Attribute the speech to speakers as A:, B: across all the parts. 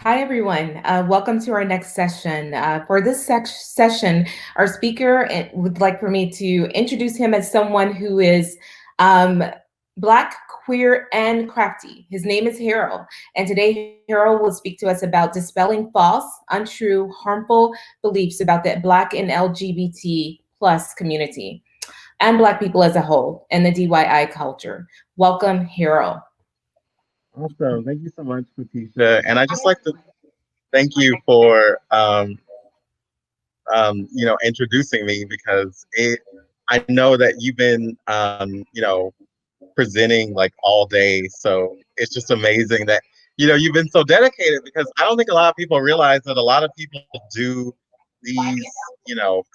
A: Hi, everyone. Welcome to our next session. For this session, our speaker would like for me to introduce him as someone who is um, Black, queer, and crafty. His name is Harold, and today Harold will speak to us about dispelling false, untrue, harmful beliefs about the Black and LGBT plus community and Black people as a whole and the DIY culture. Welcome, Harold.
B: Awesome. Thank you so much, Patricia. And I just like to thank you for introducing me because I know that you've been presenting like all day. So it's just amazing that you've been so dedicated because I don't think a lot of people realize that a lot of people do these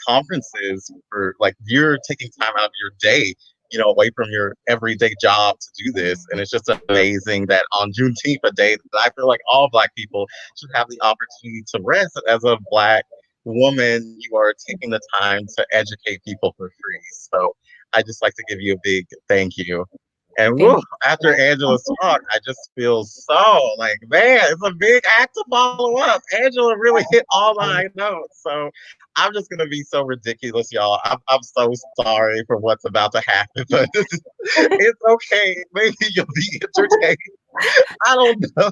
B: conferences for like you're taking time out of your day away from your everyday job to do this. And it's just amazing that on Juneteenth, a day that I feel like all Black people should have the opportunity to rest. As a Black woman, you are taking the time to educate people for free. So I just like to give you a big thank you. And
A: Thank
B: woo, after Angela's talk, I just feel so like, man, it's a big act to follow up. Angela really hit all the high notes. So I'm just going to be so ridiculous, y'all. I'm so sorry for what's about to happen, but it's okay. Maybe you'll be entertained. I don't know.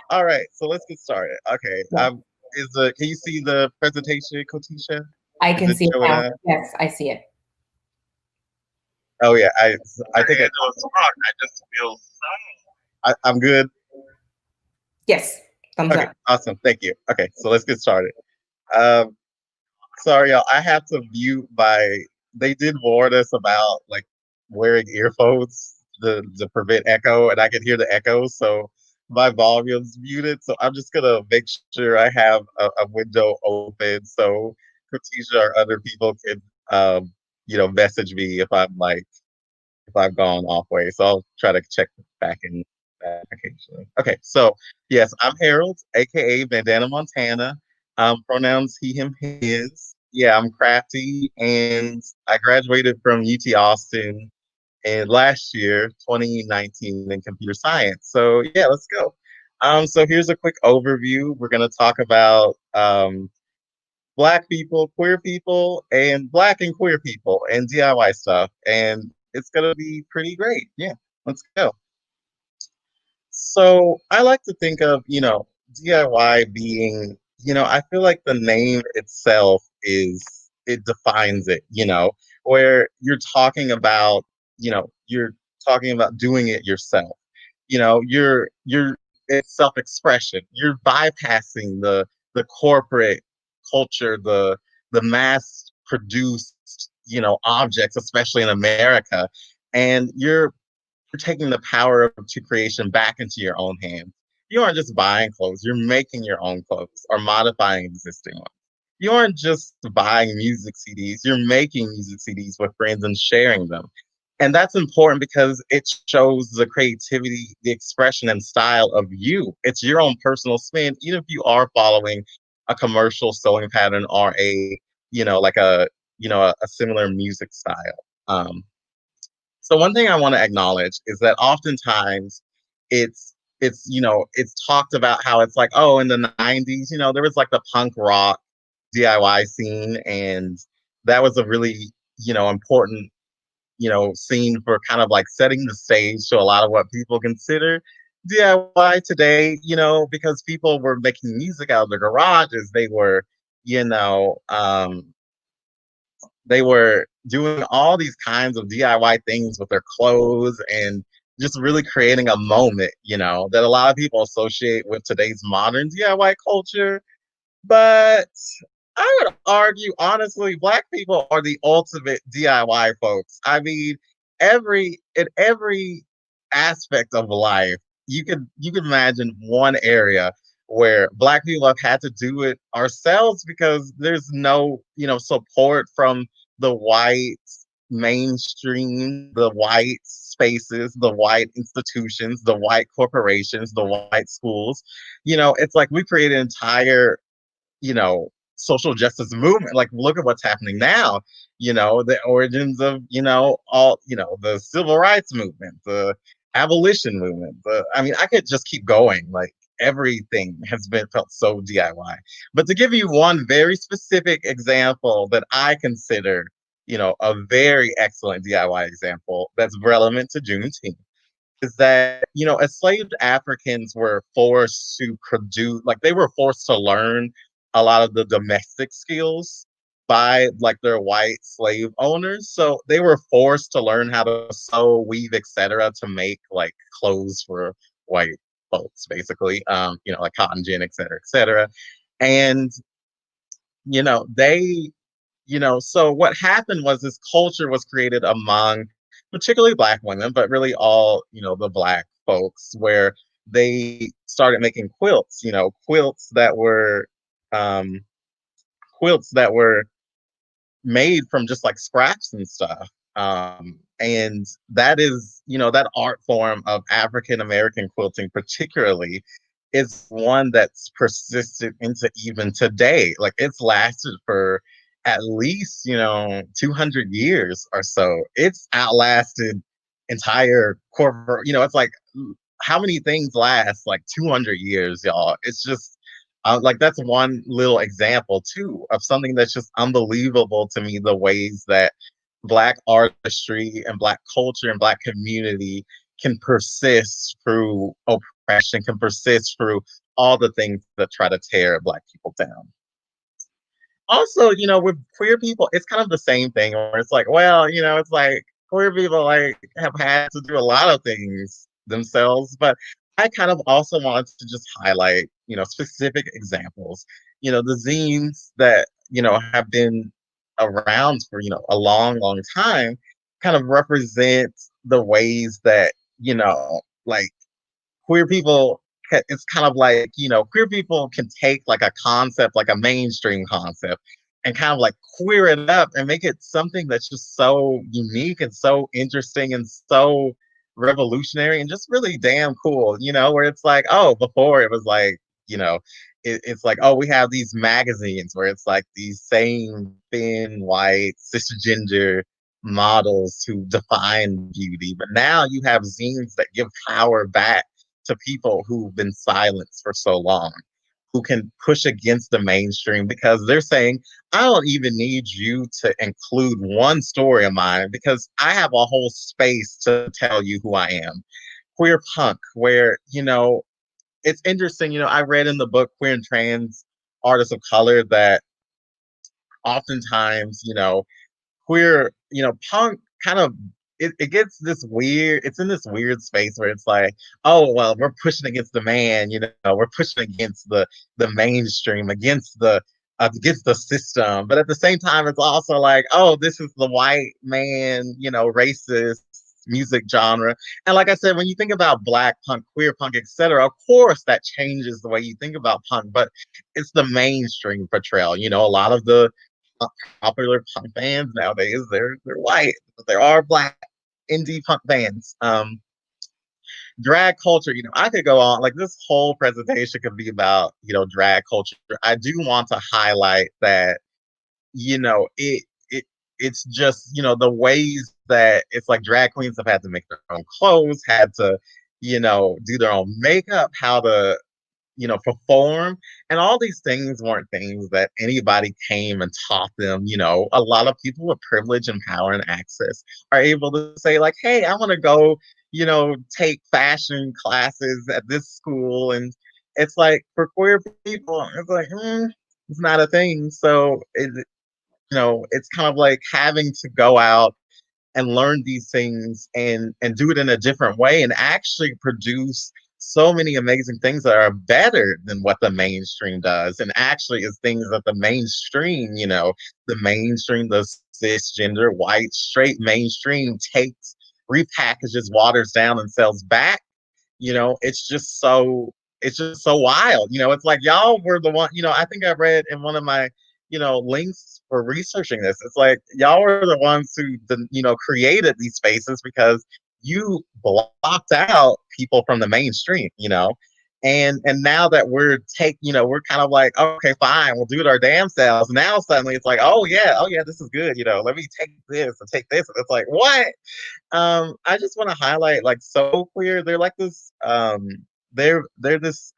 B: All right, so let's get started. Okay,
A: you.
B: can you see the presentation, Kotisha?
A: I
B: Is
A: can
B: it
A: see it
B: showing
A: now.
B: up?
A: Yes, I see it.
B: Oh yeah, I think I just feel I'm good.
A: Yes, thumbs
B: Okay,
A: up.
B: awesome. Thank you. Okay, so let's get started. Um, Sorry, y'all. I have to mute my. They did warn us about like wearing earphones to prevent echo, and I can hear the echoes, so my volume's muted. So I'm just gonna make sure I have a window open so Katisha or other people can, message me if I've gone off way. So I'll try to check back in back occasionally. Okay, so yes, I'm Harold, aka Bandana Montana. Pronouns he, him, his. Yeah, I'm crafty, and I graduated from UT Austin in last year, 2019, in computer science. So yeah, let's go. So here's a quick overview. We're gonna talk about Black people, queer people, and Black and queer people, and DIY stuff, and it's gonna be pretty great. Yeah, let's go. So I like to think of, DIY being, I feel like the name itself it defines it, where you're talking about doing it yourself. You're it's self-expression. You're bypassing the corporate culture, the mass produced, objects, especially in America, and you're taking the power to creation back into your own hands. You aren't just buying clothes, you're making your own clothes or modifying existing ones. You aren't just buying music CDs, you're making music CDs with friends and sharing them. And that's important because it shows the creativity, the expression and style of you. It's your own personal spin, even if you are following a commercial sewing pattern or like a similar music style. So one thing I want to acknowledge is that oftentimes it's talked about how it's like, oh, in the 90s, there was like the punk rock DIY scene, and that was a really, important, scene for kind of like setting the stage to a lot of what people consider DIY today, because people were making music out of their garages. You know, um, they were doing all these kinds of DIY things with their clothes and just really creating a moment, that a lot of people associate with today's modern DIY culture. But I would argue, honestly, Black people are the ultimate DIY folks. I mean, in every aspect of life, you can imagine one area where Black people have had to do it ourselves because there's no, support from the white mainstream, the white spaces, the white institutions, the white corporations, the white schools. It's like we create an entire, social justice movement. Like, look at what's happening now. The origins of, the civil rights movement, the abolition movement. I mean, I could just keep going. Like, everything has been felt so DIY. But to give you one very specific example that I consider, a very excellent DIY example that's relevant to Juneteenth is that, enslaved Africans were forced to produce, like, they were forced to learn a lot of the domestic skills by, like, their white slave owners. So they were forced to learn how to sew, weave, etc., to make, like, clothes for white folks, basically, like cotton gin, etc., etc. And, they so what happened was this culture was created among particularly Black women, but really all, the Black folks, where they started making quilts, um, quilts that were made from just like scraps and stuff. And that is, that art form of African American quilting, particularly, is one that's persisted into even today. Like it's lasted for at least, 200 years or so. It's outlasted entire corporate, it's like how many things last like 200 years, y'all? It's just like that's one little example too of something that's just unbelievable to me. The ways that Black artistry and Black culture and Black community can persist through oppression, can persist through all the things that try to tear Black people down. Also, with queer people, it's kind of the same thing where it's like, well, it's like queer people like have had to do a lot of things themselves, but I kind of also wanted to just highlight, specific examples. The zines that, have been around for, a long, long time kind of represent the ways that, like queer people it's kind of like, queer people can take like a concept, like a mainstream concept, and kind of like queer it up and make it something that's just so unique and so interesting and so revolutionary and just really damn cool, where it's like, oh, before it was like, it's like, oh, we have these magazines where it's like these same thin white cisgender models who define beauty, but now you have zines that give power back to people who've been silenced for so long, who can push against the mainstream because they're saying, I don't even need you to include one story of mine because I have a whole space to tell you who I am. Queer punk, where, it's interesting, I read in the book Queer and Trans Artists of Color that oftentimes, queer, punk kind of it gets this weird, it's in this weird space where it's like, oh well, we're pushing against the man, we're pushing against the mainstream, against the system. But at the same time, it's also like, oh, this is the white man, racist music genre. And like I said, when you think about Black punk, queer punk, etc., of course that changes the way you think about punk, but it's the mainstream portrayal. A lot of the popular punk bands nowadays, they're white, but there are Black indie punk bands. Drag culture, I could go on, like this whole presentation could be about, drag culture. I do want to highlight that, it's just, the ways that it's like drag queens have had to make their own clothes, had to, do their own makeup, how to, perform. And all these things weren't things that anybody came and taught them. A lot of people with privilege and power and access are able to say, like, hey, I want to go, take fashion classes at this school. And it's like for queer people, it's like, it's not a thing. So, it's kind of like having to go out and learn these things and do it in a different way and actually produce so many amazing things that are better than what the mainstream does, and actually is things that the mainstream, the cisgender white straight mainstream takes, repackages, waters down, and sells back. It's just so wild. It's like y'all were the one, I think I read in one of my, links for researching this. It's like y'all were the ones who, created these spaces because you blocked out people from the mainstream, and now that we're kind of like, okay, fine, we'll do it our damn selves. Now suddenly it's like, oh yeah, this is good, let me take this and take this. And it's like, what? I just want to highlight, like, So Queer. They're like this they're this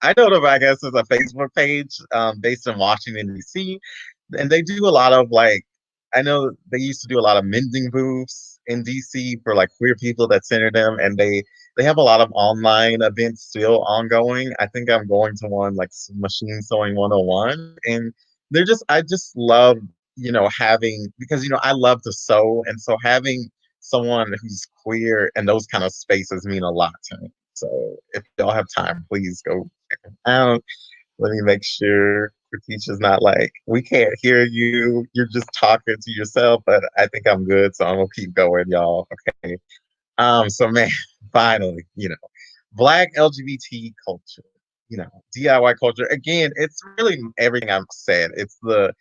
B: I know them, I guess, as a Facebook page based in Washington D.C. and they do a lot of like I know they used to do a lot of mending booths in DC for like queer people that center them, and they have a lot of online events still ongoing. I think I'm going to one like Machine Sewing 101, and they're just I just love having because I love to sew, and so having someone who's queer and those kind of spaces mean a lot to me. So if y'all have time, please go check them out. Let me make sure Pratisha's not like, we can't hear you. You're just talking to yourself, but I think I'm good, so I'm gonna keep going, y'all. Okay. So man, finally, Black LGBT culture, DIY culture. Again, it's really everything I've said. It's the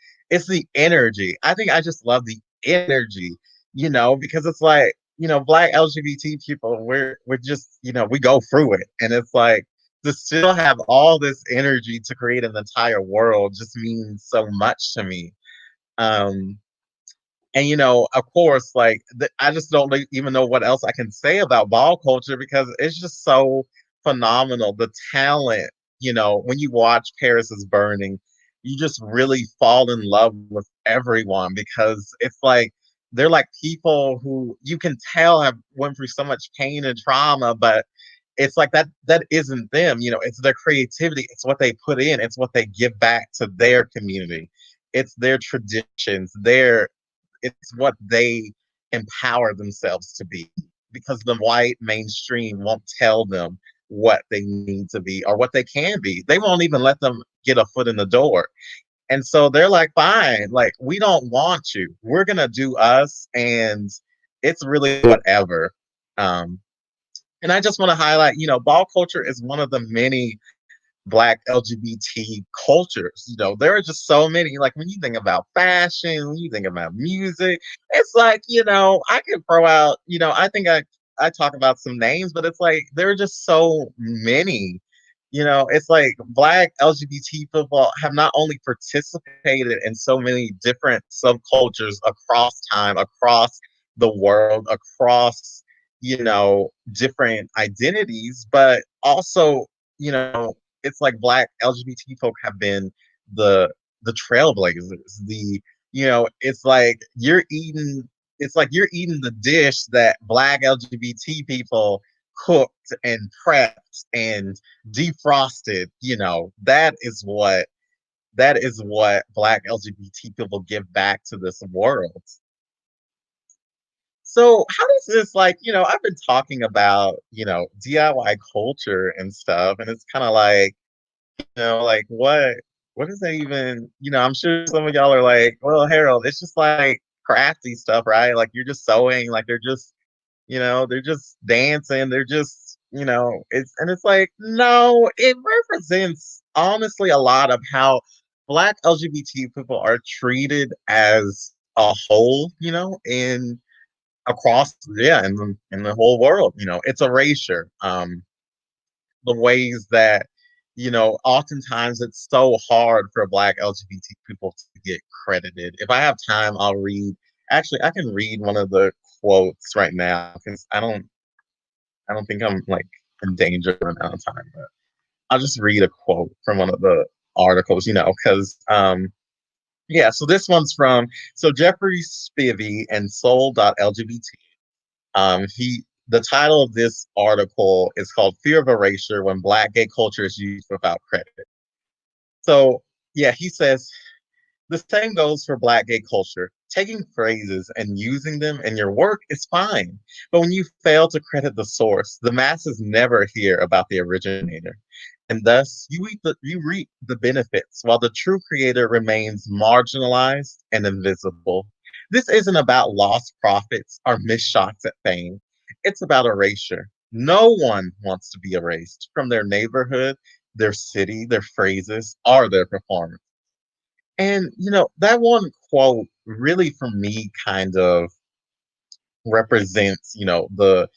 B: energy. I think I just love the energy, because it's like, Black LGBT people, we're just, we go through it. And it's like to still have all this energy to create an entire world just means so much to me. Um, and of course, like I just don't even know what else I can say about ball culture because it's just so phenomenal. The talent, when you watch Paris is Burning, you just really fall in love with everyone because it's like they're like people who you can tell have went through so much pain and trauma, but it's like that isn't them. It's their creativity. It's what they put in. It's what they give back to their community. It's their traditions, it's what they empower themselves to be because the white mainstream won't tell them what they need to be or what they can be. They won't even let them get a foot in the door. And so they're like, fine, like, we don't want you. We're going to do us. And it's really whatever. Um, and I just want to highlight, ball culture is one of the many Black LGBT cultures. There are just so many. Like when you think about fashion, when you think about music, it's like, I can throw out, I think I talk about some names, but it's like there are just so many. It's like Black LGBT people have not only participated in so many different subcultures across time, across the world, across, different identities, but also, you know, it's like Black LGBT folk have been the the trailblazers. It's like you're eating the dish that Black LGBT people cooked and prepped and defrosted. That is what Black LGBT people give back to this world. So how does this I've been talking about, DIY culture and stuff, and it's kind of like, like what is that even? I'm sure some of y'all are like, well, Harold, it's just like crafty stuff, right? Like you're just sewing, like they're just dancing, they're just, it's like, no, it represents honestly a lot of how Black LGBT people are treated as a whole, in across in the whole world. It's erasure. The ways that oftentimes it's so hard for Black LGBT people to get credited. If I have time, I'll read. Actually, I can read one of the quotes right now because I don't think I'm like in danger of running out of time. But I'll just read a quote from one of the articles, because yeah. So this one's from Jeffrey Spivey and Soul.lgbt. The title of this article is called "Fear of Erasure When Black Gay Culture is Used Without Credit." So yeah, he says the same goes for Black gay culture. Taking phrases and using them in your work is fine, but when you fail to credit the source, the masses never hear about the originator, and thus you reap the benefits while the true creator remains marginalized and invisible. This isn't about lost profits or missed shots at fame. It's about erasure. No one wants to be erased from their neighborhood, their city, their phrases, or their performance. And that one quote really for me kind of represents, the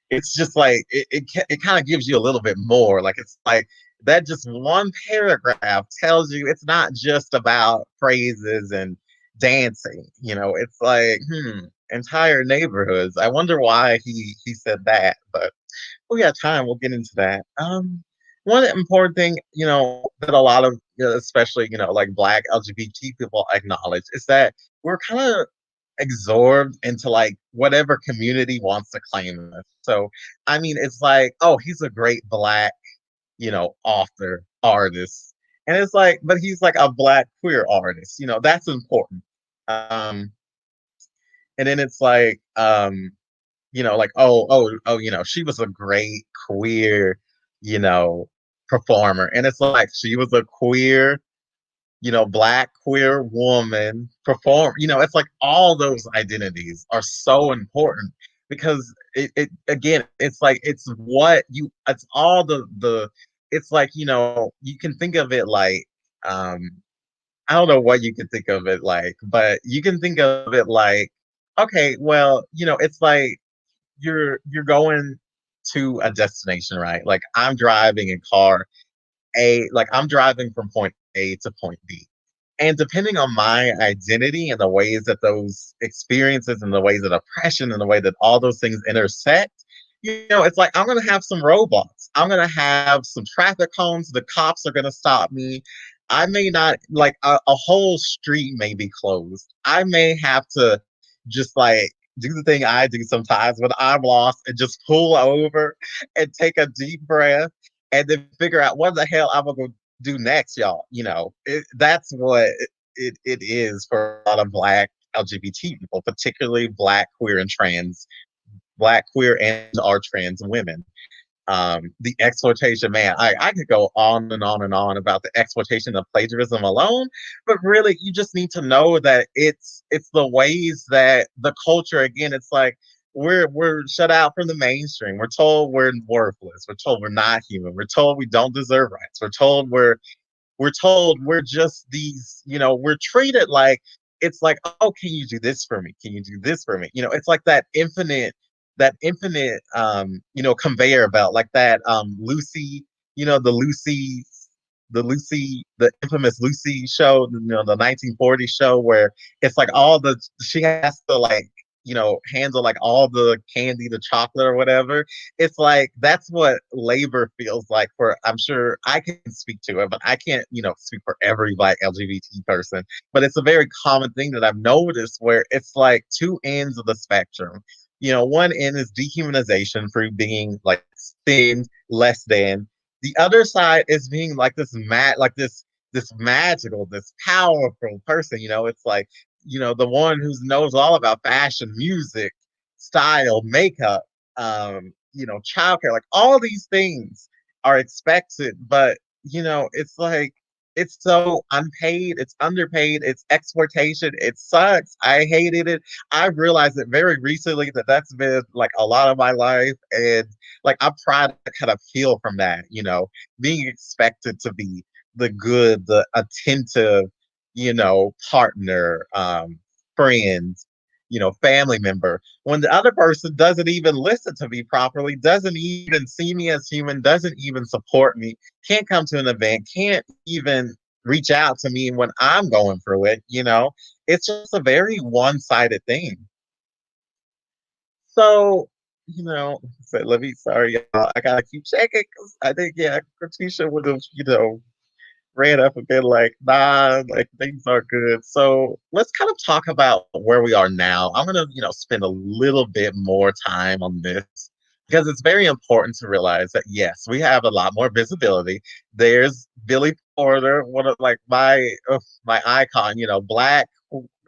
B: it's just like it kind of gives you a little bit more. Like it's like that just one paragraph tells you it's not just about phrases and dancing. It's like, entire neighborhoods. I wonder why he said that, but we got time, we'll get into that. One important thing, that a lot of, especially, like Black LGBT people acknowledge is that we're kind of absorbed into like whatever community wants to claim us. So, I mean, it's like, oh, he's a great Black, author, artist. And it's like, but he's like a Black queer artist, that's important. Um, and then it's like, like, oh, she was a great queer, you know, performer. And it's like she was a queer, Black queer woman perform. It's like all those identities are so important because it again, it's like it's all the it's like, you can think of it like um I don't know what you can think of it like, but you can think of it like, okay, well, it's like you're going to a destination, right? Like I'm driving a car like I'm driving from point A to point B. And depending on my identity and the ways that those experiences and the ways that oppression and the way that all those things intersect, it's like I'm gonna have some roadblocks. I'm gonna have some traffic cones. The cops are gonna stop me. I may not like a whole street may be closed. I may have to just like do the thing I do sometimes when I'm lost and just pull over and take a deep breath and then figure out what the hell I'm gonna do next, y'all. That's what it is for a lot of Black LGBT people, particularly Black queer and trans, Black queer and or trans women. The exploitation, man, I could go on and on and on about the exploitation of plagiarism alone, but really you just need to know that it's the ways that the culture, again, it's like we're shut out from the mainstream. We're told we're worthless. We're told we're not human. We're told we don't deserve rights. We're told we're just these, we're treated like it's like, oh, can you do this for me? Can you do this for me? It's like that infinite conveyor belt, like that Lucy, the the infamous Lucy show, the 1940s show where it's like she has to like, handle like all the candy, the chocolate or whatever. It's like that's what labor feels like for, I'm sure I can speak to it, but I can't, speak for every Black LGBT person. But it's a very common thing that I've noticed where it's like two ends of the spectrum. One end is dehumanization for being like thin, less than. The other side is being like this magical, this powerful person. It's like, the one who knows all about fashion, music, style, makeup, childcare, like all these things are expected, but it's like it's so unpaid, it's underpaid, it's exploitation, it sucks. I hated it. I realized it very recently that that's been like a lot of my life, and like I'm trying to kind of heal from that. Being expected to be the good, the attentive, partner, friend, family member, when the other person doesn't even listen to me properly, doesn't even see me as human, doesn't even support me, can't come to an event, can't even reach out to me when I'm going through it. It's just a very one-sided thing. So, let me, sorry, y'all, I gotta keep checking because I think, yeah, Katisha would have, ran up and been like, nah, like things are good. So let's kind of talk about where we are now. I'm gonna, spend a little bit more time on this because it's very important to realize that yes, we have a lot more visibility. There's Billy Porter, one of like my icon, Black,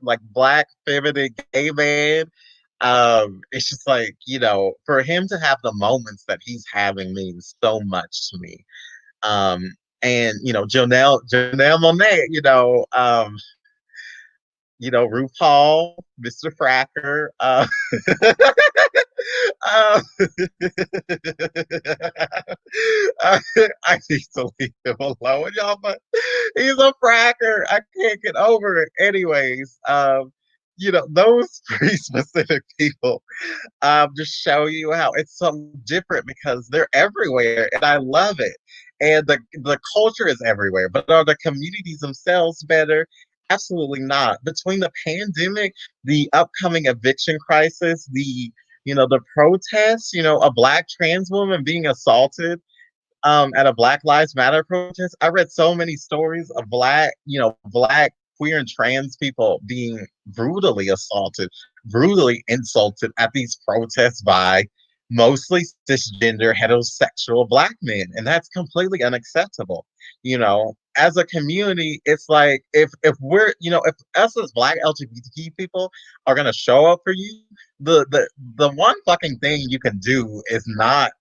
B: like Black feminine gay man. It's just like, for him to have the moments that he's having means so much to me. Um, and Janelle Monáe, RuPaul, Mr. Fracker, uh, I need to leave him alone, y'all, but he's a fracker. I can't get over it. Anyways, those three specific people just show you how it's so different because they're everywhere and I love it. And the culture is everywhere, but are the communities themselves better? Absolutely not. Between the pandemic, the upcoming eviction crisis, the the protests, a black trans woman being assaulted at a Black Lives Matter protest. I read so many stories of black queer and trans people being brutally assaulted, brutally insulted at these protests by mostly cisgender heterosexual black men, and that's completely unacceptable. As a community, it's like if we're if us as black LGBT people are gonna show up for you, the one fucking thing you can do is not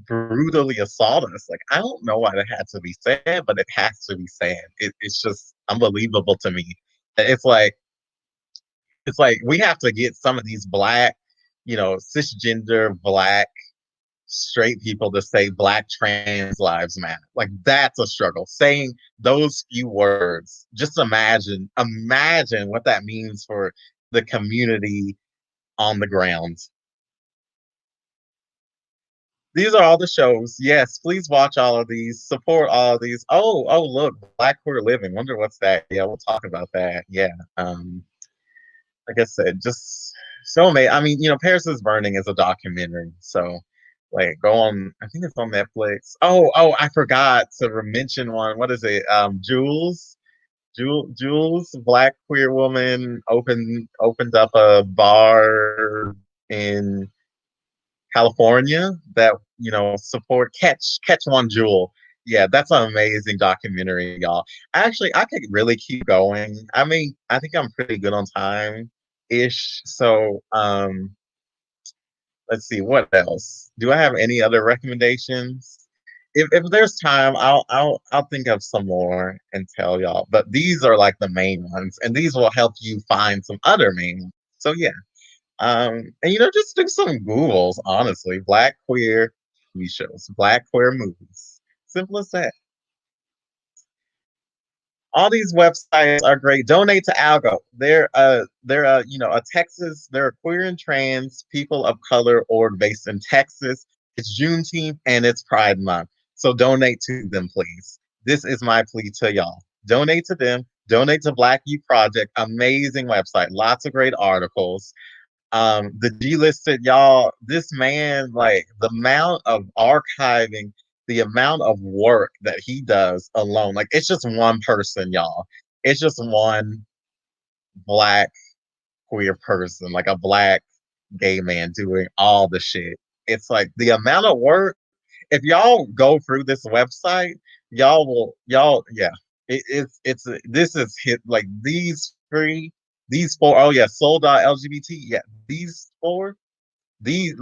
B: brutally assault us. Like, I don't know why that had to be said, but it has to be said. It's just unbelievable to me. It's like we have to get some of these black, cisgender black straight people to say black trans lives matter. Like, that's a struggle. Saying those few words. Just imagine what that means for the community on the ground. These are all the shows. Yes, please watch all of these. Support all of these. Oh, look, Black Queer Living. Wonder what's that? Yeah, we'll talk about that. Yeah. Like I said, just so amazing. I mean, Paris is Burning is a documentary. So, like, go on. I think it's on Netflix. Oh, I forgot to mention one. What is it? Jules. Jules, black queer woman, opened up a bar in California that support catch one jewel. Yeah, that's an amazing documentary, y'all. Actually, I could really keep going. I mean, I think I'm pretty good on time ish. So let's see what else. Do I have any other recommendations? If there's time, I'll think of some more and tell y'all. But these are like the main ones, and these will help you find some other main ones. So yeah. And just do some Googles, honestly. Black queer TV shows, black queer movies. Simple as that. All these websites are great. Donate to Algo. They're a queer and trans people of color org based in Texas. It's Juneteenth and it's Pride Month. So donate to them, please. This is my plea to y'all. Donate to them. Donate to Black Youth Project. Amazing website. Lots of great articles. The delisted, y'all, this man, like, the amount of archiving, the amount of work that he does alone, like, it's just one person, y'all. It's just one black queer person, like a black gay man doing all the shit. It's like the amount of work. If y'all go through this website, yeah, it's this is hit, like, these four. Oh yeah, soul.lgbt. Yeah, these four. These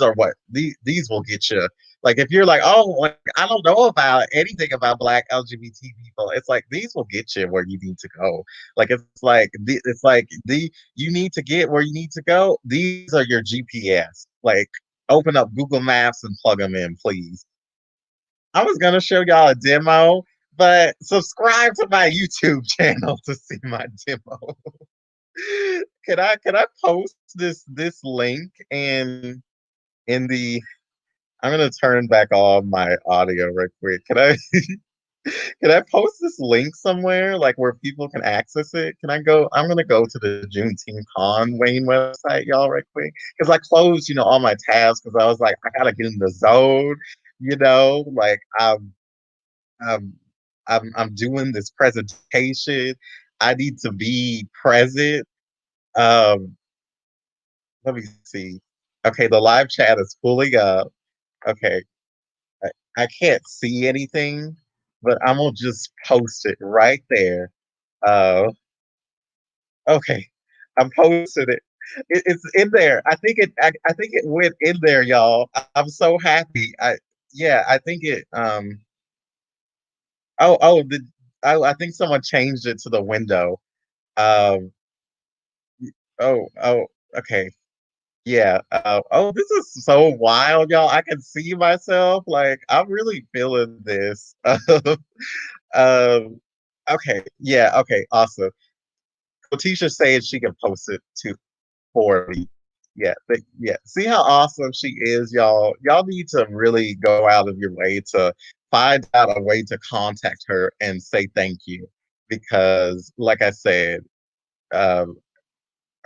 B: are what these will get you. Like, if you're like, oh, like, I don't know about anything about black LGBT people, it's like these will get you where you need to go. Like, it's like the you need to get where you need to go. These are your GPS. Like, open up Google Maps and plug them in, please. I was gonna show y'all a demo, but subscribe to my YouTube channel to see my demo. Can I post this link in the I'm gonna turn back on my audio real quick. Can I post this link somewhere, like, where people can access it? Can I go? I'm gonna go to the Juneteenth Con Wayne website, y'all, right quick. Because I closed, all my tabs because I was like, I gotta get in the zone, like, I'm I'm doing this presentation. I need to be present. Um, Let me see. Okay, the live chat is pulling up. Okay, I, I can't see anything, but I'm gonna just post it right there. Uh, okay, I'm posting it. It's in there. I think it went in there, y'all. I'm so happy. Yeah, I think it. I think someone changed it to the window. Um. Oh. Okay. Yeah. This is so wild, y'all. I can see myself. Like, I'm really feeling this. um, okay. Yeah. Okay. Awesome. Letitia said she can post it to 40. Yeah. Yeah. See how awesome she is, y'all. Y'all need to really go out of your way to find out a way to contact her and say thank you. Because, like I said, um,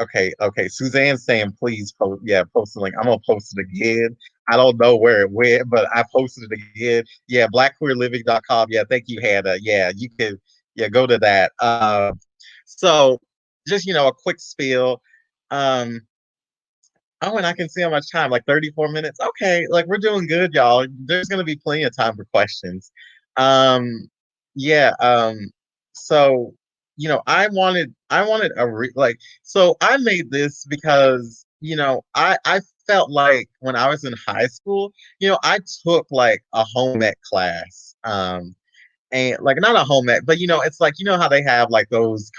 B: Okay. Suzanne's saying, please post. Yeah, post the link. I'm gonna post it again. I don't know where it went, but I posted it again. Yeah, blackqueerliving.com. Yeah, thank you, Hannah. Yeah, you can. Yeah, go to that. So just a quick spiel. Um, Oh, and I can see how much time, like 34 minutes. Okay, like we're doing good, y'all. There's gonna be plenty of time for questions. Um, yeah, so I wanted so I made this because, I felt like when I was in high school, I took like a home ec class. And like not a home ec, but it's like how they have like those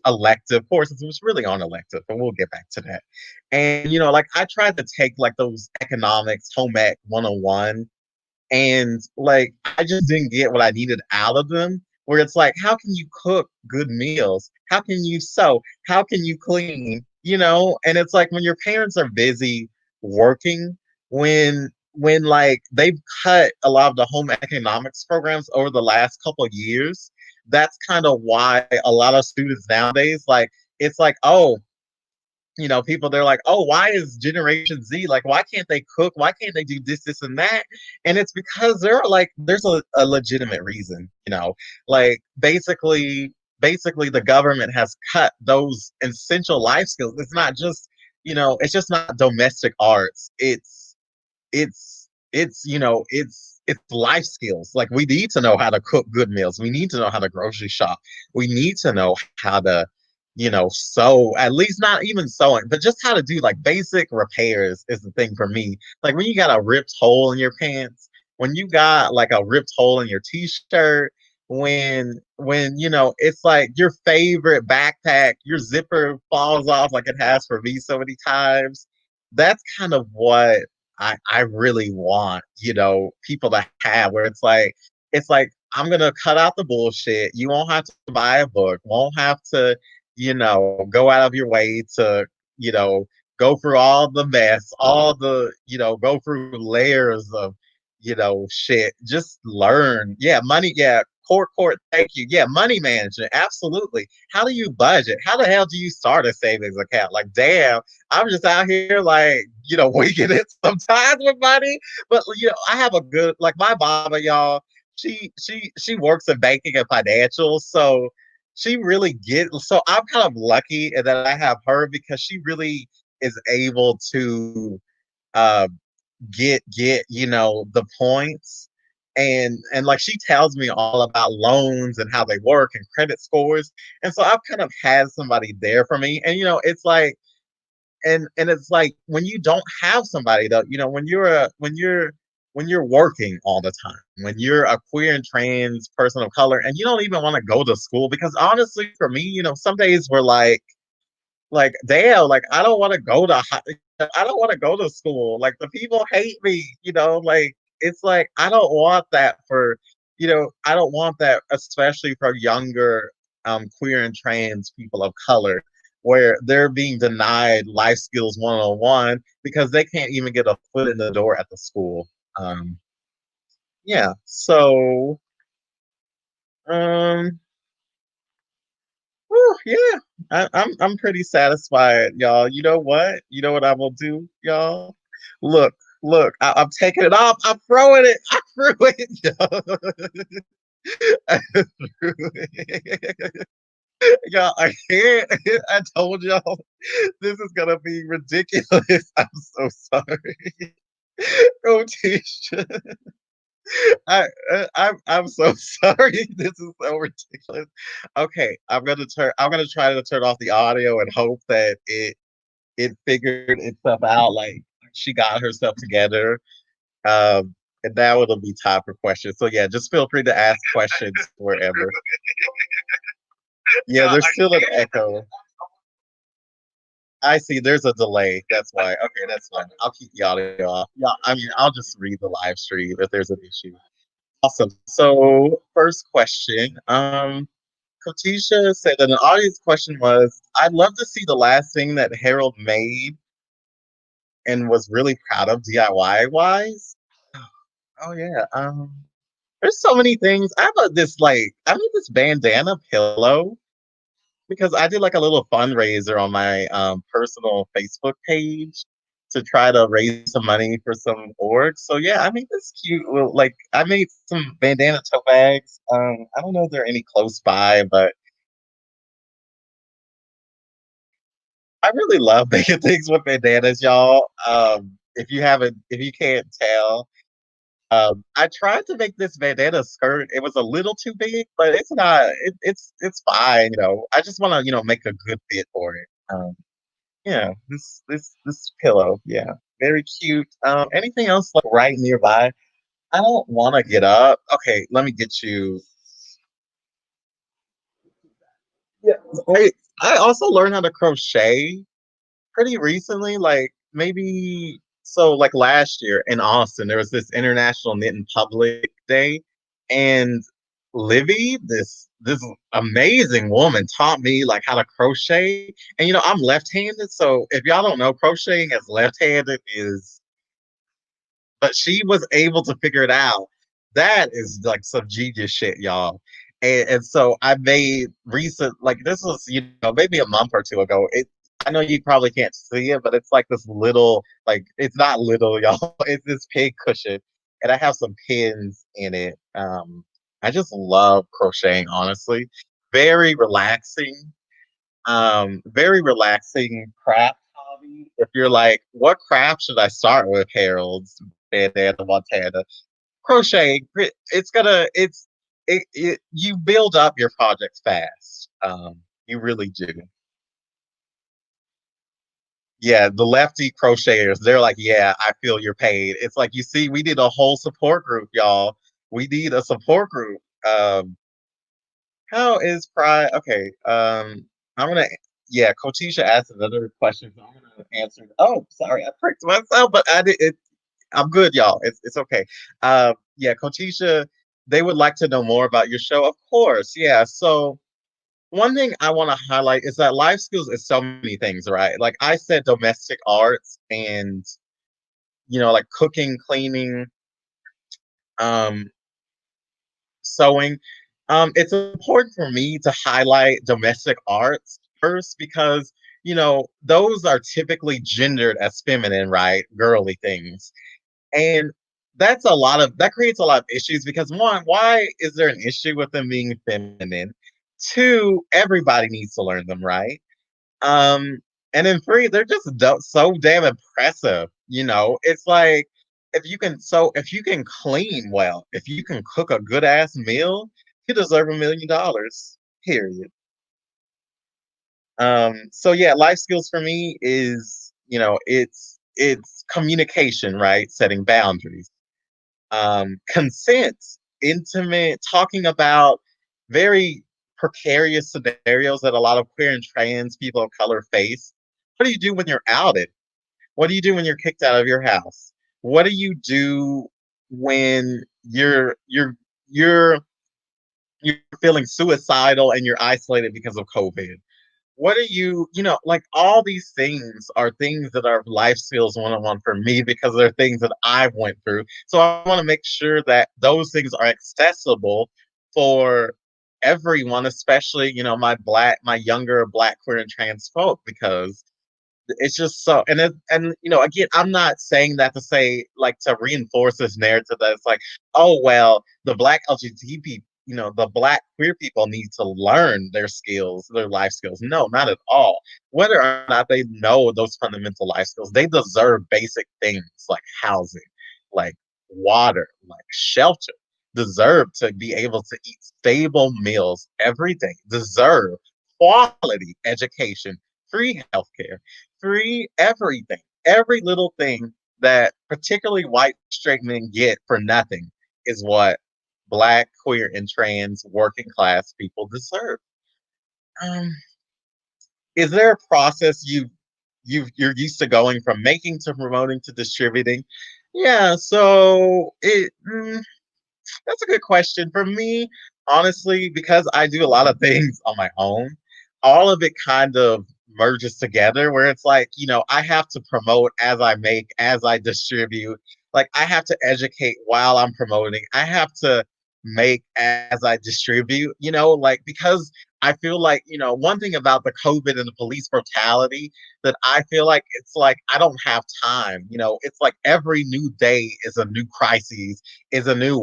B: elective courses, which really aren't elective, but we'll get back to that. And like I tried to take like those economics home ec 101, and like I just didn't get what I needed out of them. Where it's like, how can you cook good meals? How can you sew? How can you clean? And it's like when your parents are busy working, when like they've cut a lot of the home economics programs over the last couple of years, that's kind of why a lot of students nowadays, like, it's like, oh, people, they're like, oh, why is Generation Z like, why can't they cook? Why can't they do this, and that? And it's because there's a legitimate reason, like basically the government has cut those essential life skills. It's not just, it's just not domestic arts. It's life skills. Like we need to know how to cook good meals. We need to know how to grocery shop. We need to know how to, sew, at least not even sewing, but just how to do like basic repairs is the thing for me. Like when you got a ripped hole in your pants, when you got like a ripped hole in your t-shirt, when it's like your favorite backpack, your zipper falls off like it has for me so many times. That's kind of what I really want, people to have, where it's like I'm gonna cut out the bullshit. You won't have to buy a book, won't have to, go out of your way to, you know, go through all the mess, all the, go through layers of, shit. Just learn. Yeah, money, yeah. Court, thank you. Yeah, money management, absolutely. How do you budget? How the hell do you start a savings account? Like, damn, I'm just out here like, winging it sometimes with money. But I have a good, like, my mama, y'all. She works in banking and financials, so she really gets. So I'm kind of lucky that I have her because she really is able to uh, get the points, and like she tells me all about loans and how they work and credit scores. And so I've kind of had somebody there for me, and and it's like when you don't have somebody though, when you're working all the time, when you're a queer and trans person of color, and you don't even want to go to school, because honestly for me, some days we're like, damn, like I don't want to go to school. Like the people hate me, like it's like I don't want that I don't want that, especially for younger queer and trans people of color, where they're being denied life skills 101 because they can't even get a foot in the door at the school. Um yeah. So um whew, yeah, I'm pretty satisfied, y'all. You know what? You know what I will do, y'all? Look, look, I'm taking it off. I'm throwing it. I threw it, y'all. I threw it. Y'all, I can't. I told y'all this is gonna be ridiculous. I'm so sorry. Oh, Tisha. I'm so sorry. This is so ridiculous. Okay, I'm gonna try to turn off the audio and hope that it figured itself out. Like she got herself together. And now it'll be time for questions. So yeah, just feel free to ask questions wherever. Yeah, there's still an echo. I see. There's a delay. That's why. Okay, that's fine. I'll keep the audio off. Yeah, I mean, I'll just read the live stream if there's an issue. Awesome. So first question. Katisha said that an audience question was, I'd love to see the last thing that Harold made and was really proud of DIY wise. Oh yeah. There's so many things. I have this bandana pillow. because I did like a little fundraiser on my personal Facebook page to try to raise some money for some orgs. So yeah, I made this cute little like I made some bandana tote bags. I don't know if there are any close by, but I really love making things with bandanas, y'all. If you can't tell, I tried to make this bandana skirt. It was a little too big, but it's not. It's fine. I just want to make a good fit for it. Yeah, this pillow. Yeah, very cute. Anything else like right nearby? I don't want to get up. Okay, let me get you. Yeah, I also learned how to crochet pretty recently, like maybe so like last year in Austin, there was this International Knit in Public Day, and Livy, this amazing woman, taught me like how to crochet. And I'm left-handed, so if y'all don't know, crocheting as left-handed is but she was able to figure it out. That is like some genius shit, y'all. And so I made recent, like this was, maybe a month or two ago. I know you probably can't see it, but it's like this little, like it's not little, y'all. It's this pig cushion, and I have some pins in it. I just love crocheting, honestly. Very relaxing. Very relaxing craft hobby. If you're like, what craft should I start with, Harold's bandana Montana? Crocheting. You build up your projects fast. You really do. Yeah, the lefty crocheters, they're like, yeah, I feel your pain. It's like, you see, we need a whole support group, y'all. We need a support group. How is Pride? Okay, I'm gonna. Yeah, Kotisha asked another question, so I'm gonna answer. Oh, sorry, I pricked myself, but I did. I'm good, y'all. It's okay. Yeah, Kotisha, they would like to know more about your show, of course. Yeah. So one thing I want to highlight is that life skills is so many things, right? Like I said, domestic arts and like cooking, cleaning, um, sewing. It's important for me to highlight domestic arts first because those are typically gendered as feminine, right? Girly things. And that creates a lot of issues because one, why is there an issue with them being feminine? Two, everybody needs to learn them, right? Um, and then three, they're just so damn impressive. It's like if you can clean well, if you can cook a good ass meal, you deserve $1 million. Period. So yeah, life skills for me is, it's communication, right? Setting boundaries, consent, intimate, talking about very precarious scenarios that a lot of queer and trans people of color face. What do you do when you're outed? What do you do when you're kicked out of your house? What do you do when you're feeling suicidal and you're isolated because of COVID? What are like all these things are things that are life skills 101 for me because they're things that I've went through. So I want to make sure that those things are accessible for everyone, especially, my younger black, queer, and trans folk, because it's just so and again, I'm not saying that to say like to reinforce this narrative that it's like, oh well, the black LGBT people, the black queer people need to learn their skills, their life skills. No, not at all. Whether or not they know those fundamental life skills, they deserve basic things like housing, like water, like shelter, deserve to be able to eat stable meals every day, deserve quality education, free healthcare, free everything, every little thing that particularly white straight men get for nothing is what black, queer, and trans working class people deserve. Um, is there a process you're used to going from making to promoting to distributing? Yeah, so that's a good question. For me, honestly, because I do a lot of things on my own, all of it kind of merges together where it's like, I have to promote as I make, as I distribute. Like, I have to educate while I'm promoting. I have to make as I distribute, like, because I feel like, one thing about the COVID and the police brutality that I feel like it's like I don't have time. It's like every new day is a new crisis, is a new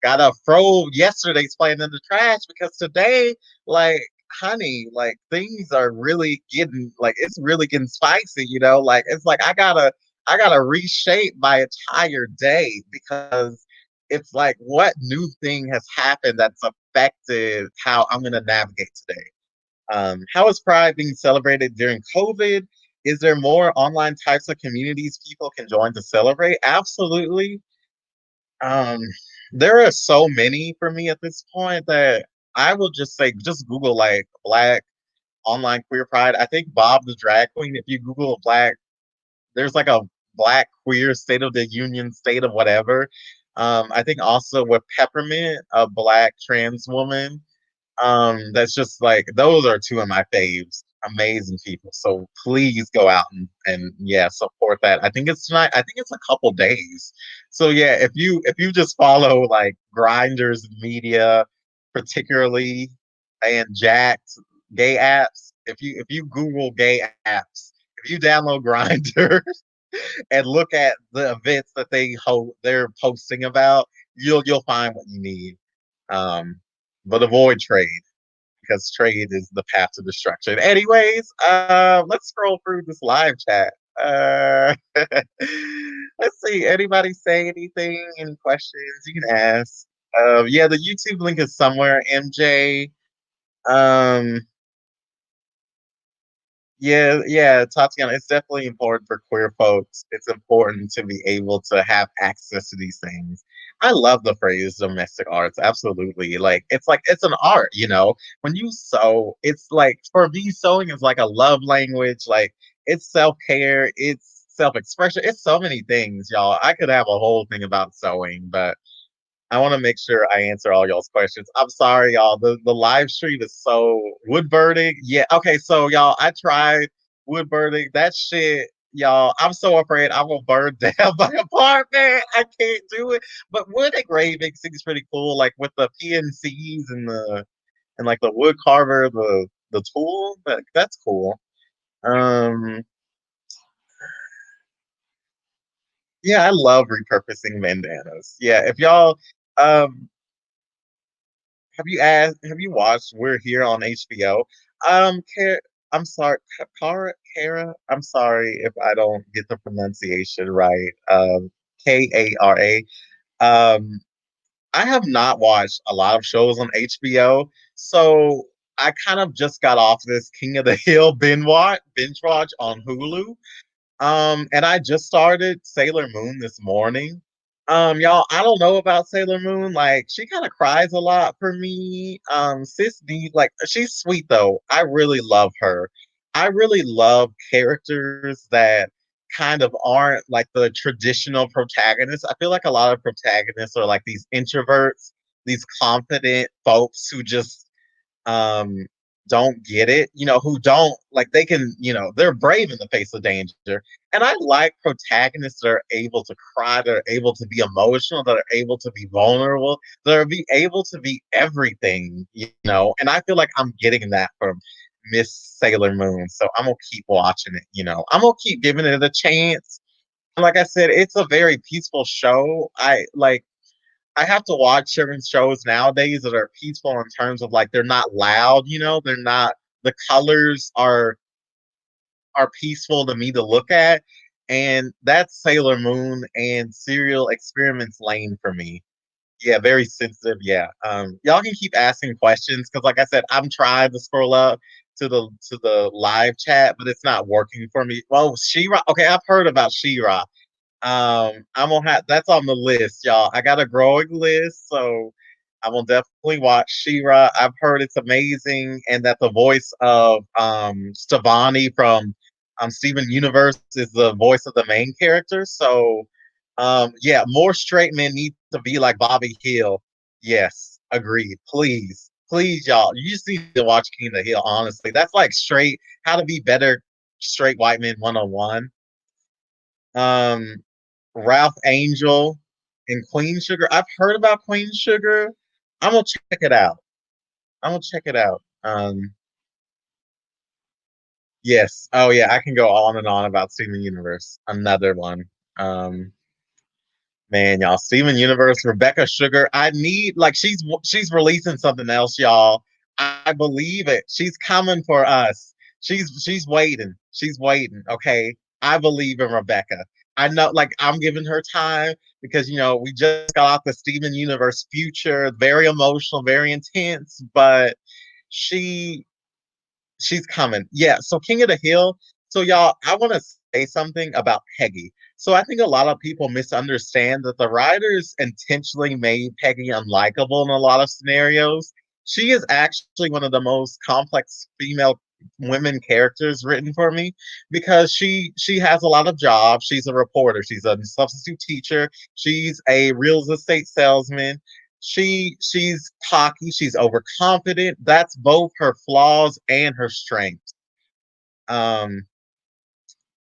B: gotta throw yesterday's plan in the trash because today, like, honey, like things are really getting like it's really getting spicy, like it's like I gotta reshape my entire day because it's like what new thing has happened that's affected how I'm gonna navigate today. How is Pride being celebrated during COVID? Is there more online types of communities people can join to celebrate? Absolutely. Um, there are so many for me at this point that I will just say, just Google like Black online queer pride. I think Bob the drag queen. If you Google Black, there's like a Black queer state of the union, state of whatever. I think also with Peppermint, a Black trans woman. That's just like those are two of my faves. Amazing people. So please go out and yeah, support that. I think it's tonight. I think it's a couple days. So yeah, if you just follow like Grinders Media, particularly and Jack's gay apps, if you Google gay apps, if you download Grinder and look at the events that they're posting about, you'll find what you need. Um, but avoid trade because trade is the path to destruction. Anyways, let's scroll through this live chat. Let's see. Anybody say anything? Any questions? You can ask. Yeah, the YouTube link is somewhere. MJ. Um, yeah, yeah, Tatiana, it's definitely important for queer folks. It's important to be able to have access to these things. I love the phrase domestic arts. Absolutely. Like it's an art. When you sew, it's like for me, sewing is like a love language. Like it's self-care, it's self-expression, it's so many things, y'all. I could have a whole thing about sewing, but I want to make sure I answer all y'all's questions. I'm sorry, y'all. The live stream is so wood burning. Yeah. Okay. So y'all, I tried wood burning. That shit, y'all. I'm so afraid I will burn down my apartment. I can't do it. But wood engraving seems pretty cool, like with the PNCs and like the wood carver, the tool. That's cool. Um. Yeah, I love repurposing bandanas. Yeah. If y'all. Have you watched We're Here on HBO? I'm sorry, Kara. I'm sorry if I don't get the pronunciation right. Kara. Um, I have not watched a lot of shows on HBO, so I kind of just got off this King of the Hill binge watch on Hulu. And I just started Sailor Moon this morning. Y'all, I don't know about Sailor Moon. Like, she kind of cries a lot for me. Sis D, like, she's sweet though. I really love her. I really love characters that kind of aren't like the traditional protagonists. I feel like a lot of protagonists are like these introverts, these confident folks who just um don't get it, who don't like they can, they're brave in the face of danger. And I like protagonists that are able to cry, that are able to be emotional, that are able to be vulnerable, that are be able to be everything. And I feel like I'm getting that from Miss Sailor Moon. So I'm gonna keep watching it. I'm gonna keep giving it a chance. Like I said, it's a very peaceful show. I have to watch certain shows nowadays that are peaceful in terms of like they're not loud, they're not the colors are peaceful to me to look at. And that's Sailor Moon and Serial Experiments Lane for me. Yeah, very sensitive. Yeah. Y'all can keep asking questions because like I said, I'm trying to scroll up to the live chat, but it's not working for me. Well, She-Ra. Okay, I've heard about She-Ra. I'm gonna have that's on the list, y'all. I got a growing list, so I will definitely watch She-Ra. I've heard it's amazing, and that the voice of Stevani from Steven Universe is the voice of the main character. So, yeah, more straight men need to be like Bobby Hill. Yes, agreed. Please, please, y'all. You just need to watch King of the Hill. Honestly, that's like straight how to be better straight white men 101. Um, Ralph Angel and Queen Sugar. I've heard about Queen Sugar. I'm gonna check it out. I'm gonna check it out. Yes. Oh yeah, I can go on and on about Steven Universe. Another one. Um, Man, y'all, Steven Universe, Rebecca Sugar. I need like she's releasing something else, y'all. I believe it. She's coming for us. She's waiting. She's waiting. Okay. I believe in Rebecca. I know like I'm giving her time because we just got off the Steven Universe future, very emotional, very intense, but she she's coming. Yeah. So King of the Hill. So y'all, I want to say something about Peggy. So I think a lot of people misunderstand that the writers intentionally made Peggy unlikable in a lot of scenarios. She is actually one of the most complex female women characters written for me because she has a lot of jobs. She's a reporter, she's a substitute teacher, she's a real estate salesman, she's cocky, she's overconfident. That's both her flaws and her strengths. Um,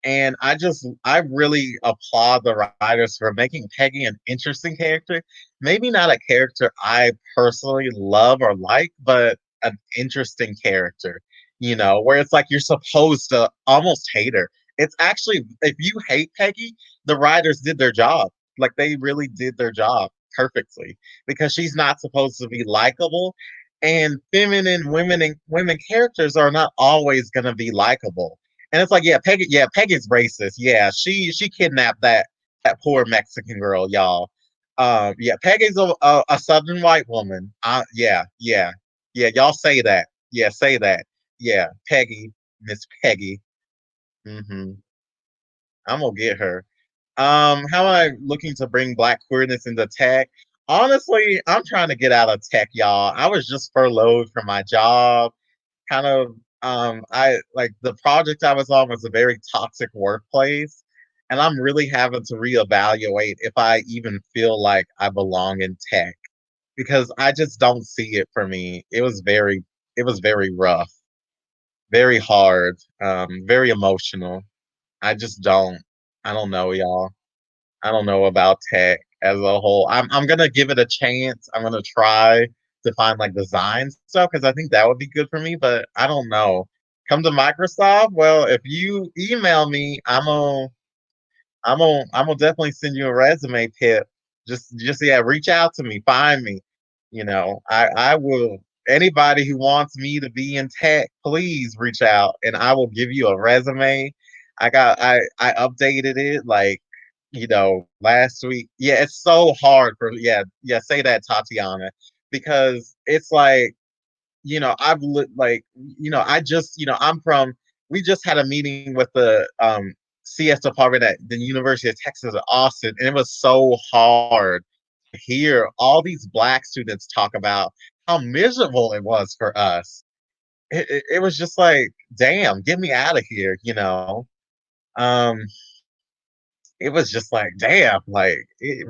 B: and I really applaud the writers for making Peggy an interesting character. Maybe not a character I personally love or like, but an interesting character, where it's like you're supposed to almost hate her. It's actually, if you hate Peggy, the writers did their job. Like they really did their job perfectly because she's not supposed to be likable. And feminine women characters are not always going to be likable, and it's like, yeah, Peggy's racist. Yeah, she kidnapped that poor Mexican girl, y'all. Yeah, Peggy's a Southern white woman. Yeah. Y'all say that. Yeah, say that. Yeah, Peggy, Miss Peggy. hmm I'm gonna get her. How am I looking to bring Black queerness into tech? Honestly, I'm trying to get out of tech, y'all. I was just furloughed from my job. Kind of I like the project I was on was a very toxic workplace, and I'm really having to reevaluate if I even feel like I belong in tech because I just don't see it for me. It was very rough, very hard, very emotional. I just don't know, y'all. I don't know about tech as a whole. I'm gonna give it a chance. I'm gonna try to find like design stuff because I think that would be good for me. But I don't know. Come to Microsoft. Well, if you email me, I'm gonna definitely send you a resume, Pip. Just yeah, reach out to me, find me. I will. Anybody who wants me to be in tech, please reach out, and I will give you a resume. I updated it like last week. Yeah, it's so hard for say that, Tatiana, because it's like I just I'm from we just had a meeting with the CS department at the University of Texas at Austin, and it was so hard to hear all these Black students talk about how miserable it was for us. It was just like, damn, get me out of here. Um, it was just like, damn, like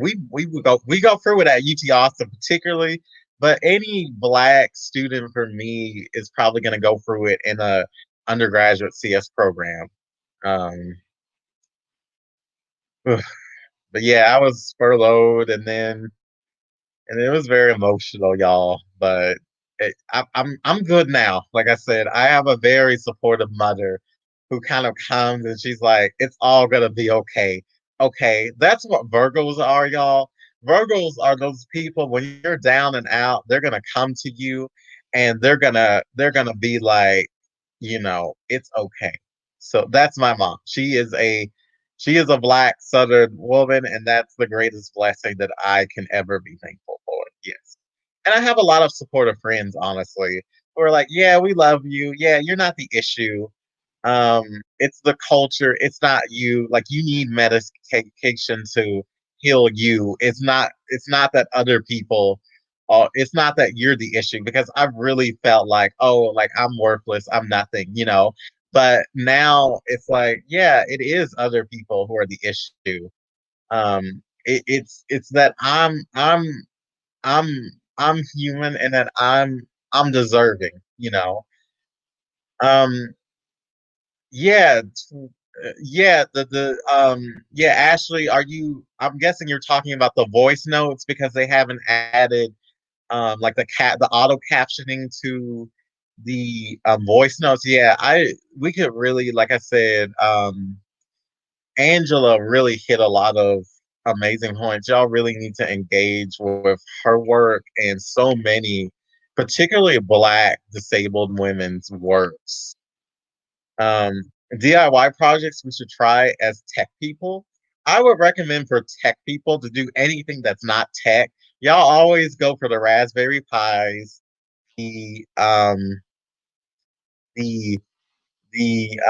B: we go through it at UT Austin particularly, but any Black student for me is probably going to go through it in a undergraduate CS program. Um, but yeah, I was furloughed, and it was very emotional, y'all. But I'm good now. Like I said, I have a very supportive mother who kind of comes and she's like, "It's all gonna be okay." Okay, that's what Virgos are, y'all. Virgos are those people when you're down and out, they're gonna come to you, and they're gonna be like, it's okay. So that's my mom. She is a Black Southern woman, and that's the greatest blessing that I can ever be thankful for. Yes. And I have a lot of supportive friends, honestly, who are like, yeah, we love you. Yeah, you're not the issue. It's the culture. It's not you. Like you need medication to heal you. It's not that other people it's not that you're the issue because I've really felt like, oh, like I'm worthless, I'm nothing. But now it's like, yeah, it is other people who are the issue. It's that I'm I'm human and that I'm deserving. Um, yeah, yeah, yeah, Ashley, I'm guessing you're talking about the voice notes because they haven't added like the auto captioning to the voice notes. Yeah, I we could really, like I said, Angela really hit a lot of amazing points. Y'all really need to engage with her work and so many, particularly Black disabled women's works. Um, DIY projects we should try as tech people. I would recommend for tech people to do anything that's not tech. Y'all always go for the Raspberry Pis, the the the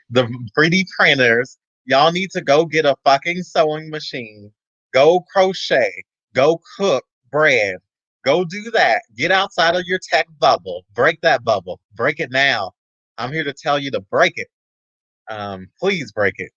B: the 3D printers. Y'all need to go get a fucking sewing machine. Go crochet. Go cook bread. Go do that. Get outside of your tech bubble. Break that bubble. Break it now. I'm here to tell you to break it. Please break it.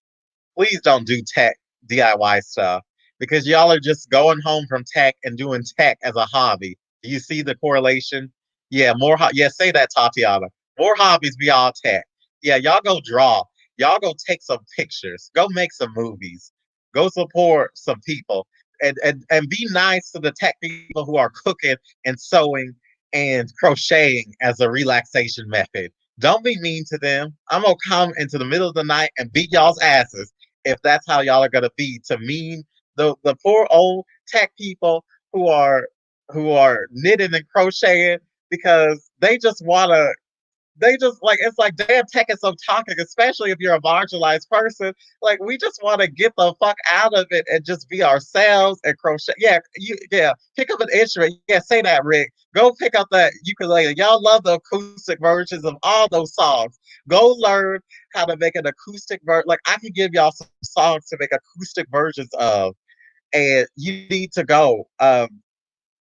B: Please don't do tech DIY stuff because y'all are just going home from tech and doing tech as a hobby. Do you see the correlation? Yeah, yeah, say that, Tatiana. More hobbies be all tech. Yeah, y'all go draw. Y'all go take some pictures. Go make some movies. Go support some people. And be nice to the tech people who are cooking and sewing and crocheting as a relaxation method. Don't be mean to them. I'm gonna come into the middle of the night and beat y'all's asses if that's how y'all are gonna be to mean the poor old tech people who are knitting and crocheting because they just like it's like damn tech is so toxic, especially if you're a marginalized person. Like we just want to get the fuck out of it and just be ourselves and crochet. Yeah, pick up an instrument. Yeah, say that, Rick. Go pick up that ukulele. Y'all love the acoustic versions of all those songs. Go learn how to make an acoustic version. Like I can give y'all some songs to make acoustic versions of, and you need to go.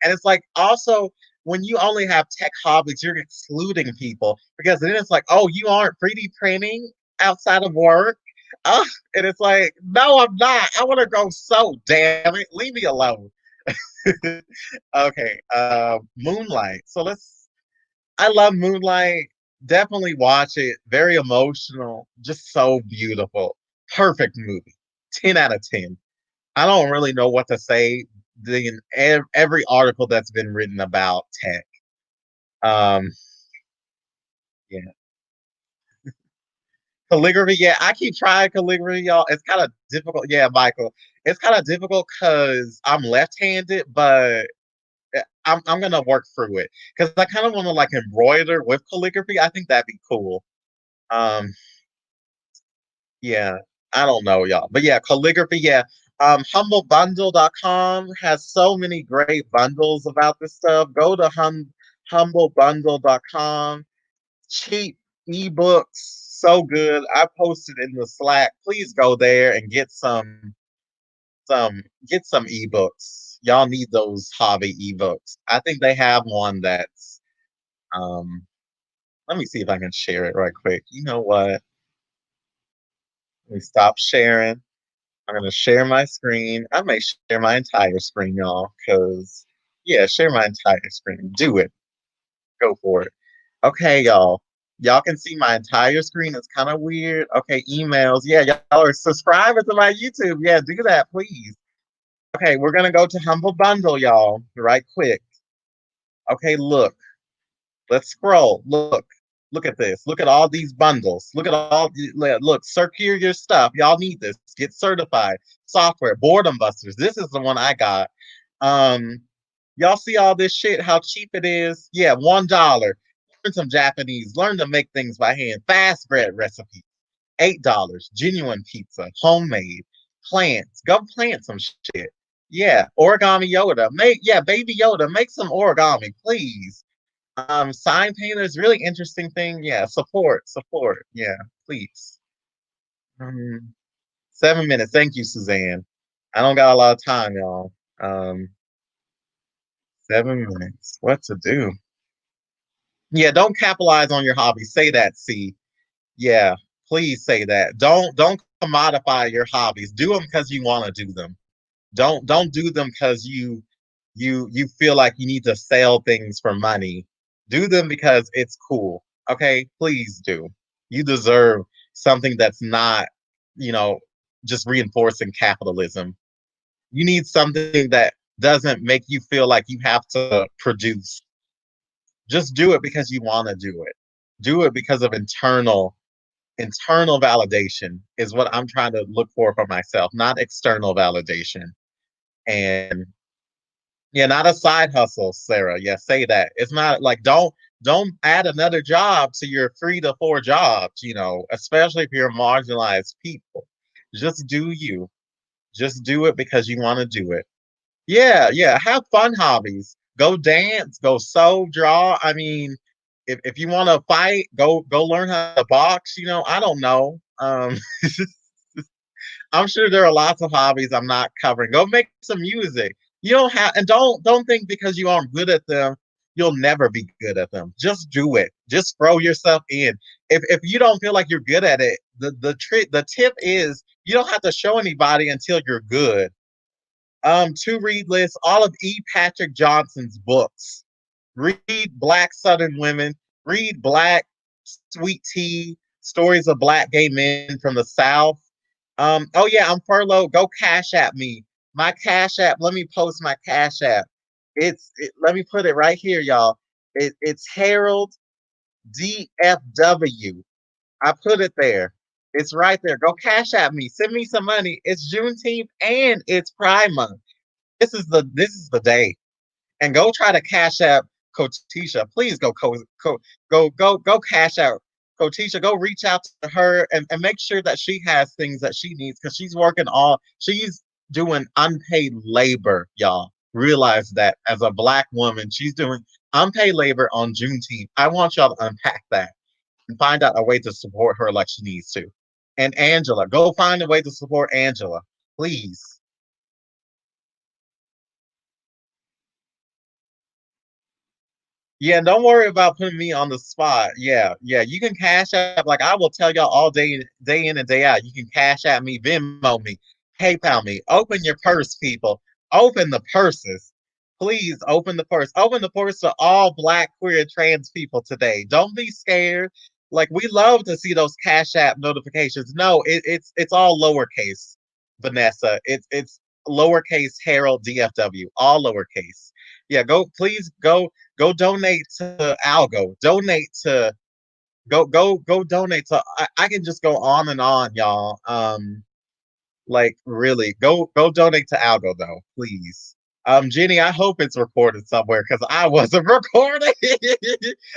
B: And it's like also when you only have tech hobbies, you're excluding people because then it's like, oh, you aren't 3D printing outside of work. Uh, and it's like, no, I'm not. I want to go sew. Damn it, leave me alone. Okay, Moonlight. I love Moonlight. Definitely watch it. Very emotional. Just so beautiful. Perfect movie. 10 out of 10. I don't really know what to say. Every article that's been written about tech. Um, yeah, calligraphy. Yeah, I keep trying calligraphy, y'all. It's kind of difficult. Yeah, Michael, it's kind of difficult because I'm left-handed, but I'm gonna work through it because I kind of want to like embroider with calligraphy. I think that'd be cool. Um, Yeah, I don't know, y'all. But yeah, calligraphy, yeah. Humblebundle.com has so many great bundles about this stuff. Go to humblebundle.com. Cheap ebooks, so good. I posted in the Slack. Please go there and get some ebooks. Y'all need those hobby ebooks. I think they have one that's um let me see if I can share it right quick. You know what? Let me stop sharing. I'm gonna share my screen. I may share my entire screen, y'all, because yeah, share my entire screen. Do it. Go for it. Okay, y'all. Y'all can see my entire screen. It's kind of weird. Okay, emails. Yeah, y'all are subscribing to my YouTube. Yeah, do that, please. Okay, we're gonna go to Humble Bundle, y'all, right quick. Okay, look. Let's scroll. Look at this. Look at all these bundles. Look at look, secure your stuff. Y'all need this. Get certified. Software, boredom busters. This is the one I got. Um, y'all see all this shit, how cheap it is? Yeah, $1. Learn some Japanese. Learn to make things by hand. Fast bread recipes. $8. Genuine pizza. Homemade. Plants. Go plant some shit. Yeah. Origami Yoda. Baby Yoda. Make some origami, please. Sign painters, really interesting thing. Yeah, support. Yeah, please. Um, 7 minutes. Thank you, Suzanne. I don't got a lot of time, y'all. 7 minutes. What to do? Yeah, don't capitalize on your hobby. Say that, C. Yeah, please say that. Don't commodify your hobbies. Do them because you want to do them. Don't do them because you feel like you need to sell things for money. Do them because it's cool. Okay? Please do. You deserve something that's not, you know, just reinforcing capitalism. You need something that doesn't make you feel like you have to produce. Just do it because you want to do it. Do it because of internal validation is what I'm trying to look for myself, not external validation. And yeah, not a side hustle, Sarah. Yeah, say that. It's not like don't add another job to your 3 to 4 jobs, especially if you're marginalized people. Just do you. Just do it because you want to do it. Yeah, yeah. Have fun hobbies. Go dance, go sew, draw. I mean, if you want to fight, go learn how to box, I don't know. I'm sure there are lots of hobbies I'm not covering. Go make some music. You don't have and don't think because you aren't good at them, you'll never be good at them. Just do it. Just throw yourself in. If you don't feel like you're good at it, the tip is you don't have to show anybody until you're good. To read list all of E. Patrick Johnson's books. Read Black Southern Women. Read Black Sweet Tea, Stories of Black Gay Men from the South. Oh yeah, I'm furloughed. Go Cash App me. My Cash App. Let me post my Cash App. Let me put it right here, y'all. It's Harold DFW. I put it there. It's right there. Go Cash App me. Send me some money. It's Juneteenth and it's Pride Month. This is the day. And go try to Cash App Kotisha. Please go Cash App Kotisha. Go reach out to her and make sure that she has things that she needs because she's doing unpaid labor, y'all. Realize that as a Black woman, she's doing unpaid labor on Juneteenth. I want y'all to unpack that and find out a way to support her like she needs to. And Angela, go find a way to support Angela, please. Yeah, don't worry about putting me on the spot. Yeah, yeah, you can cash app. Like I will tell y'all all day in and day out. You can cash at me, Venmo me, PayPal me. Open your purse, people. Open the purses. Please open the purse. Open the purse to all Black, queer, and trans people today. Don't be scared. Like we love to see those cash app notifications. No, it's all lowercase, Vanessa. It's lowercase Harold DFW. All lowercase. Yeah, please go donate to Algo. Donate to go donate to I can just go on and on, y'all. Like really, go donate to Algo though, please. Jenny, I hope it's recorded somewhere because I wasn't recording.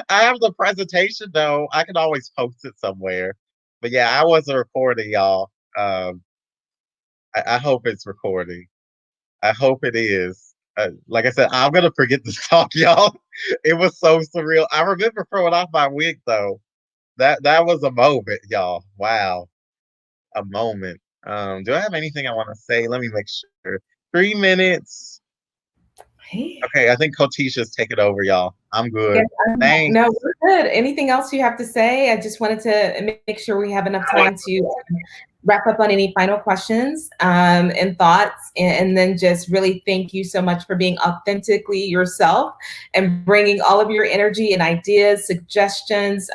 B: I have the presentation though. I can always post it somewhere. But yeah, I wasn't recording, y'all. I hope it's recording. I hope it is. Like I said, I'm gonna forget this talk, y'all. It was so surreal. I remember throwing off my wig though. That was a moment, y'all. Wow, a moment. Do I have anything I want to say? Let me make sure. 3 minutes.
A: Hey.
B: Okay, I think Kotisha's taking over, y'all. I'm
A: Yes,
B: good.
A: no,
B: Thanks.
A: we're good. Anything else you have to say? I just wanted to make sure we have enough time to wrap up on any final questions and thoughts, and then just really thank you so much for being authentically yourself and bringing all of your energy and ideas, suggestions.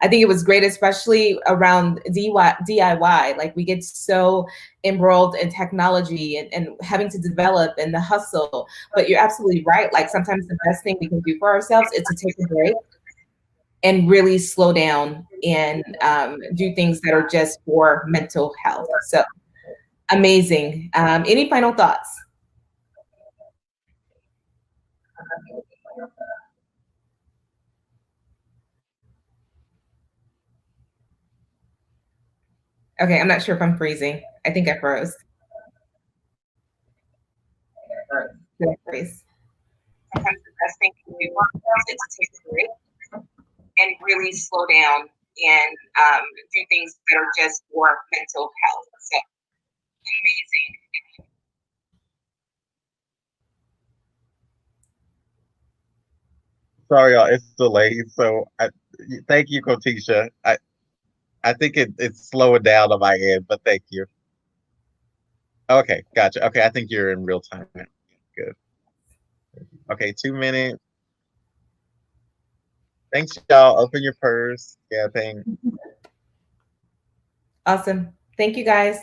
A: I think it was great, especially around DIY. Like we get so embroiled in technology and having to develop and the hustle. But you're absolutely right. Like sometimes the best thing we can do for ourselves is to take a break and really slow down and do things that are just for mental health. So amazing. Any final thoughts? Okay, I'm not sure if I'm freezing. I think I froze. Did I freeze? Sometimes the best thing to do for ourselves is to take a break and really slow down and do things that are just for mental health. So amazing.
B: Sorry, y'all. It's delayed. Thank you, Kotisha. I think it's slowing down on my end, but thank you. Okay, gotcha. Okay, I think you're in real time now. Good. Okay, 2 minutes. Thanks, y'all. Open your purse. Yeah, thanks.
A: Awesome. Thank you guys.